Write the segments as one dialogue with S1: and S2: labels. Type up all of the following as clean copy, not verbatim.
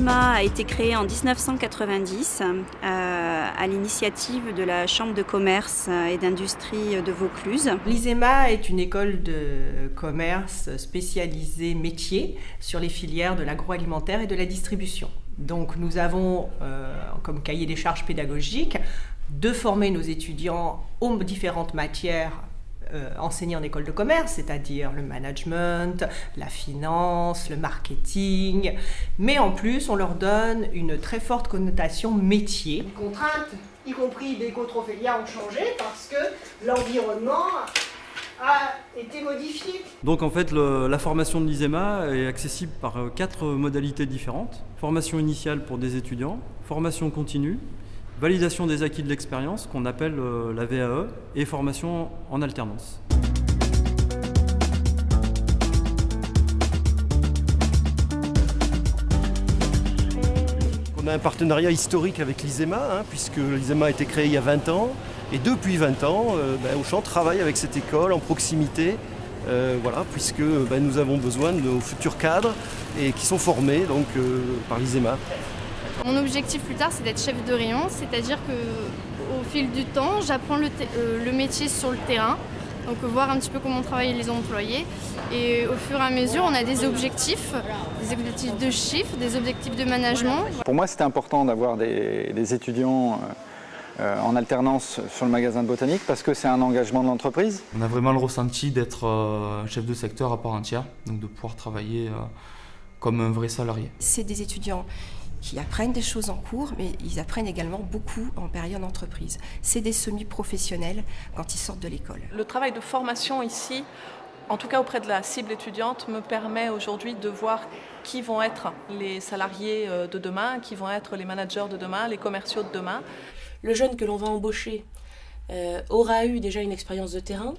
S1: L'ISEMA a été créé en 1990 à l'initiative de la Chambre de commerce et d'industrie de Vaucluse.
S2: L'ISEMA est une école de commerce spécialisée métier sur les filières de l'agroalimentaire et de la distribution. Donc nous avons comme cahier des charges pédagogiques de former nos étudiants aux différentes matières enseignées en école de commerce, c'est-à-dire le management, la finance, le marketing, mais en plus on leur donne une très forte connotation métier. Les contraintes, y compris d'Ecotrophélia, ont changé parce que l'environnement a été modifié.
S3: Donc en fait la formation de l'ISEMA est accessible par 4 modalités différentes. Formation initiale pour des étudiants, formation continue, validation des acquis de l'expérience qu'on appelle la VAE et formation en alternance.
S4: On a un partenariat historique avec l'ISEMA, puisque l'ISEMA a été créé il y a 20 ans. Et depuis 20 ans, Auchan travaille avec cette école en proximité, puisque nous avons besoin de nos futurs cadres et qui sont formés par l'ISEMA.
S5: Mon objectif plus tard, c'est d'être chef de rayon, c'est-à-dire qu'au fil du temps, j'apprends le métier sur le terrain, donc voir un petit peu comment travaillent les employés. Et au fur et à mesure, on a des objectifs de chiffres, des objectifs de management.
S6: Pour moi, c'était important d'avoir des étudiants en alternance sur le magasin de botanique parce que c'est un engagement de l'entreprise.
S7: On a vraiment le ressenti d'être chef de secteur à part entière, donc de pouvoir travailler comme un vrai salarié.
S8: C'est des étudiants qui apprennent des choses en cours, mais ils apprennent également beaucoup en période d'entreprise. C'est des semi-professionnels quand ils sortent de l'école.
S9: Le travail de formation ici, en tout cas auprès de la cible étudiante, me permet aujourd'hui de voir qui vont être les salariés de demain, qui vont être les managers de demain, les commerciaux de demain.
S10: Le jeune que l'on va embaucher aura eu déjà une expérience de terrain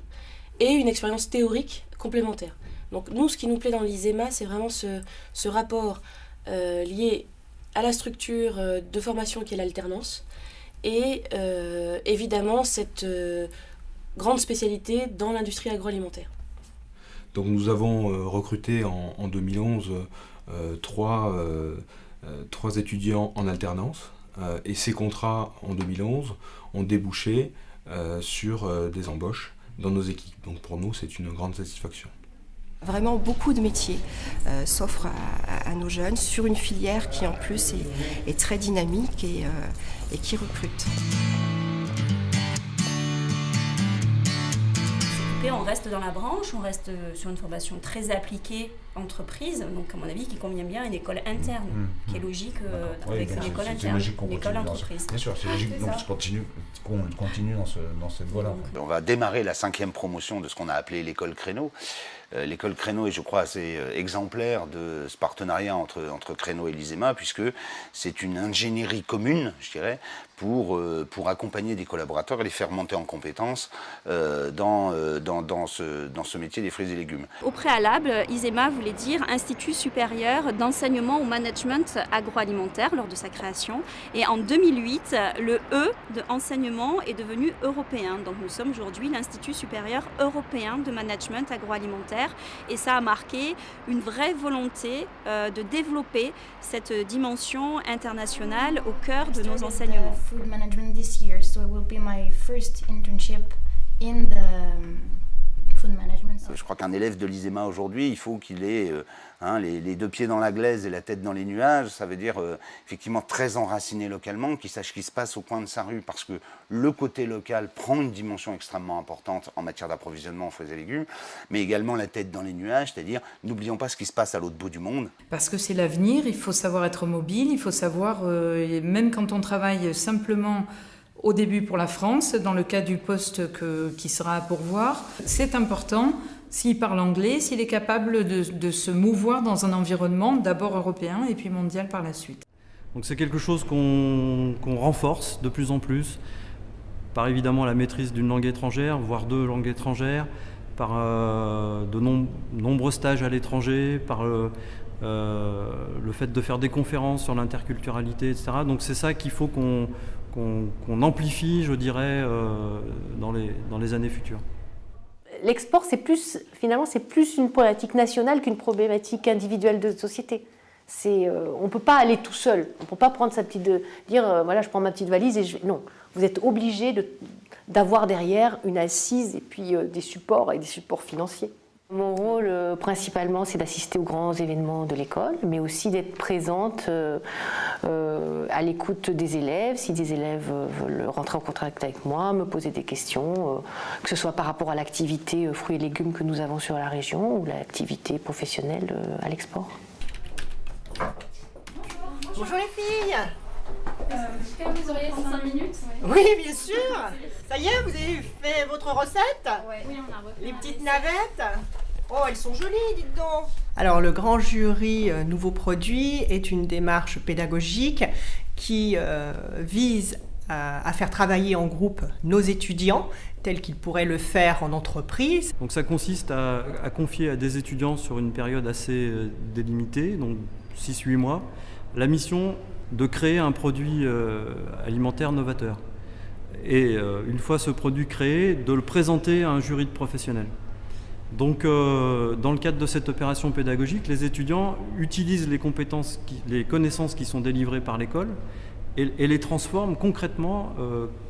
S10: et une expérience théorique complémentaire. Donc nous, ce qui nous plaît dans l'ISEMA, c'est vraiment ce rapport lié à la structure de formation qui est l'alternance et évidemment cette grande spécialité dans l'industrie agroalimentaire.
S11: Donc nous avons recruté en 2011 trois étudiants en alternance et ces contrats en 2011 ont débouché sur des embauches dans nos équipes. Donc pour nous c'est une grande satisfaction.
S8: Vraiment beaucoup de métiers s'offrent à nos jeunes sur une filière qui en plus est très dynamique et qui recrute.
S1: On reste dans la branche, on reste sur une formation très appliquée entreprise, donc à mon avis qui convient bien à une école interne, qui est logique avec une école interne, une école entreprise.
S12: Bien sûr, c'est logique, donc qu'on continue dans cette voie-là.
S13: On va démarrer la 5e promotion de ce qu'on a appelé l'école Créneau. L'école Créneau est, je crois, assez exemplaire de ce partenariat entre Créneau et l'ISEMA, puisque c'est une ingénierie commune, je dirais, pour accompagner des collaborateurs et les faire monter en compétences dans ce métier des fruits et légumes.
S1: Au préalable, ISEMA voulait dire Institut supérieur d'enseignement au management agroalimentaire lors de sa création. Et en 2008, le E de enseignement est devenu européen. Donc nous sommes aujourd'hui l'Institut supérieur européen de management agroalimentaire. Et ça a marqué une vraie volonté de développer cette dimension internationale au cœur de nos enseignements.
S14: Food management this year, so it will be my first internship in the food management.
S13: Je crois qu'un élève de l'ISEMA aujourd'hui, il faut qu'il ait les 2 pieds dans la glaise et la tête dans les nuages. Ça veut dire effectivement très enraciné localement, qu'il sache ce qui se passe au coin de sa rue, parce que le côté local prend une dimension extrêmement importante en matière d'approvisionnement en fruits et légumes, mais également la tête dans les nuages, c'est-à-dire n'oublions pas ce qui se passe à l'autre bout du monde.
S15: Parce que c'est l'avenir, il faut savoir être mobile, il faut savoir, même quand on travaille simplement au début pour la France, dans le cas du poste qui sera à pourvoir, c'est important, s'il parle anglais, s'il est capable de se mouvoir dans un environnement d'abord européen et puis mondial par la suite.
S3: Donc c'est quelque chose qu'on renforce de plus en plus, par évidemment la maîtrise d'une langue étrangère, voire 2 langues étrangères, par de nombreux stages à l'étranger, par le fait de faire des conférences sur l'interculturalité, etc. Donc c'est ça qu'il faut qu'on amplifie, je dirais, dans les années futures.
S16: L'export, finalement, c'est plus une problématique nationale qu'une problématique individuelle de société. On ne peut pas aller tout seul. On ne peut pas prendre dire voilà, je prends ma petite valise et je vais. Non, vous êtes obligé d'avoir derrière une assise et puis des supports financiers. Mon rôle principalement, c'est d'assister aux grands événements de l'école, mais aussi d'être présente à l'écoute des élèves. Si des élèves veulent rentrer en contact avec moi, me poser des questions, que ce soit par rapport à l'activité fruits et légumes que nous avons sur la région ou l'activité professionnelle à l'export.
S2: Bonjour les filles.
S5: Vous auriez 5 minutes?
S2: Oui, bien sûr. Ça y est, vous avez fait votre recette?
S5: Oui, on a refait.
S2: Les petites navettes? Oh, elles sont jolies, dites donc. Alors, le grand jury Nouveaux Produits est une démarche pédagogique qui vise à faire travailler en groupe nos étudiants, tels qu'ils pourraient le faire en entreprise.
S3: Donc ça consiste à confier à des étudiants sur une période assez délimitée, donc 6-8 mois, la mission de créer un produit alimentaire novateur. Et une fois ce produit créé, de le présenter à un jury de professionnels. Donc dans le cadre de cette opération pédagogique, les étudiants utilisent les connaissances qui sont délivrées par l'école et les transforment concrètement,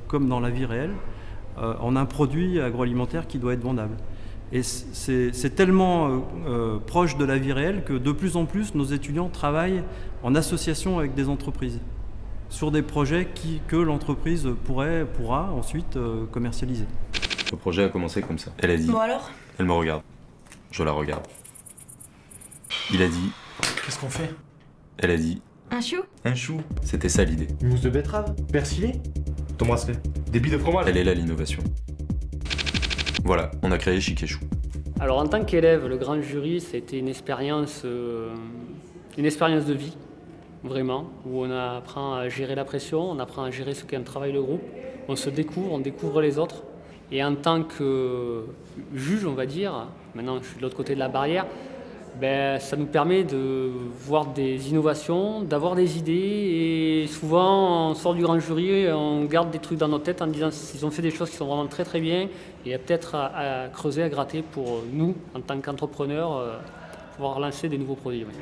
S3: comme dans la vie réelle, en un produit agroalimentaire qui doit être vendable. Et c'est tellement proche de la vie réelle que de plus en plus nos étudiants travaillent en association avec des entreprises sur des projets que l'entreprise pourra ensuite commercialiser.
S17: Le projet a commencé comme ça. Elle a dit.
S16: Bon alors ?
S17: Elle me regarde. Je la regarde. Il a dit.
S18: Qu'est-ce qu'on fait?
S17: Elle a dit.
S14: Un chou?
S17: Un chou. C'était ça l'idée.
S18: Une mousse de betterave? Persillé? Ton bracelet? Des billes de fromage?
S17: Elle est là l'innovation. Voilà, on a créé Chic et Chou.
S19: Alors en tant qu'élève, le grand jury, c'était une expérience de vie, vraiment, où on apprend à gérer la pression, on apprend à gérer ce qu'est un travail de groupe, on se découvre, on découvre les autres. Et en tant que juge, on va dire, maintenant je suis de l'autre côté de la barrière, ça nous permet de voir des innovations, d'avoir des idées, et souvent on sort du grand jury, on garde des trucs dans notre tête en disant qu'ils ont fait des choses qui sont vraiment très très bien, et il y a peut-être à creuser, à gratter pour nous, en tant qu'entrepreneurs, pouvoir lancer des nouveaux produits.
S10: Donc,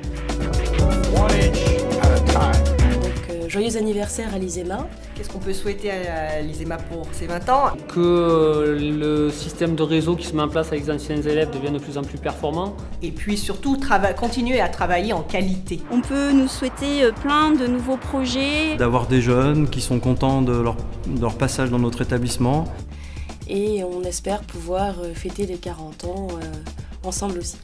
S10: joyeux anniversaire à l'ISEMA.
S2: Qu'est-ce qu'on peut souhaiter à l'ISEMA pour ses 20 ans?
S19: Que le système de réseau qui se met en place avec les anciens élèves devienne de plus en plus performant.
S2: Et puis surtout, continuer à travailler en qualité.
S1: On peut nous souhaiter plein de nouveaux projets.
S3: D'avoir des jeunes qui sont contents de leur passage dans notre établissement.
S10: Et on espère pouvoir fêter les 40 ans ensemble aussi.